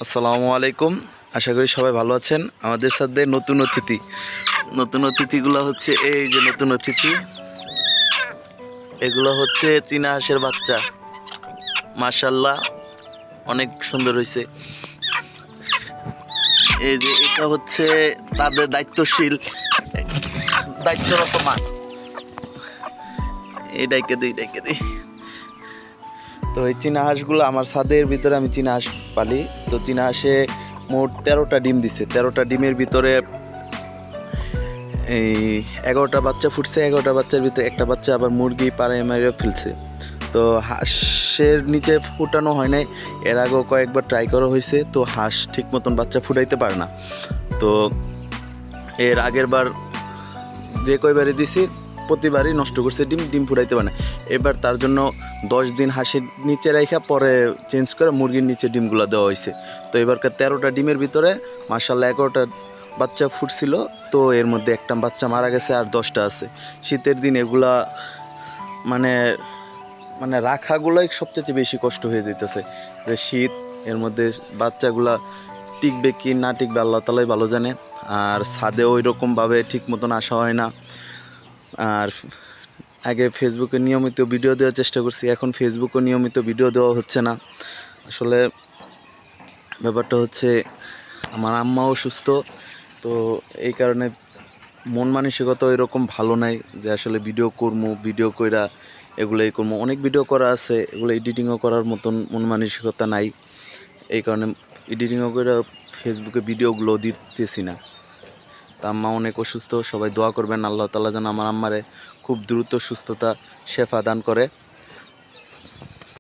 আসসালামু আলাইকুম। আশা করি সবাই ভালো আছেন। আমাদের সাথে নতুন অতিথিগুলো হচ্ছে এই যে নতুন অতিথি, এগুলো হচ্ছে চীনা হাঁসের বাচ্চা। মাশাআল্লাহ, অনেক সুন্দর হয়েছে। এই যে এটা হচ্ছে তাদের দায়িত্বরত মা। এই ডাইকে দিই। তো এই চীনা হাঁসগুলো আমার ছাদের ভিতরে, আমি চীনা হাঁস পালি। তো চীনা হাঁসে মোট 13টা ডিম দিছে। 13টা ডিমের ভিতরে এই 11টা বাচ্চা ফুটছে। 11টা বাচ্চার ভিতরে একটা বাচ্চা আবার মুরগি পাড়ায় মেরে ফেলছে। তো হাঁসের নিচে ফুটানো হয় নাই, এর আগেও কয়েকবার ট্রাই করা হয়েছে। তো হাঁস ঠিক মতন বাচ্চা ফুটাইতে পারে না। তো এর আগের বার যে কয়বারই দিছি প্রতিবারই নষ্ট করছে, ডিম ফুটাইতে পারে না। এবার তার জন্য 10 দিন হাঁসের নিচে রাখা পরে চেঞ্জ করে মুরগির নিচে ডিমগুলো দেওয়া হয়েছে। তো এবারকার 13টা ডিমের ভিতরে মাশাআল্লাহ 11টা বাচ্চা ফুটছিল। তো এর মধ্যে একটা বাচ্চা মারা গেছে, আর 10টা আছে। শীতের দিন এগুলা মানে মানে রাখাগুলোই সবচেয়ে বেশি কষ্ট হয়ে যেতেছে। যে শীত, এর মধ্যে বাচ্চাগুলা টিকবে কি না টিকবে আল্লাহ তাআলাই ভালো জানে। আর ছাদে ওই রকমভাবে ঠিক মতন আসা হয় না। আর আগে ফেসবুকে নিয়মিত ভিডিও দেওয়ার চেষ্টা করছি, এখন ফেসবুকে নিয়মিত ভিডিও দেওয়া হচ্ছে না। আসলে ব্যাপারটা হচ্ছে আমার আম্মাও অসুস্থ। তো এই কারণে মন মানসিকতা এরকম ভালো নাই যে আসলে ভিডিও কইরা এগুলোই করবো। অনেক ভিডিও করা আছে, এগুলো এডিটিংও করার মতন মন মানসিকতা নাই। এই কারণে এডিটিংও করে ফেসবুকে ভিডিওগুলো দিতেছি না। তা আম্মা অনেক অসুস্থ, সবাই দোয়া করবেন আল্লাহ তাআলা যেন আমার আম্মারে খুব দ্রুত সুস্থতা শেফা দান করে।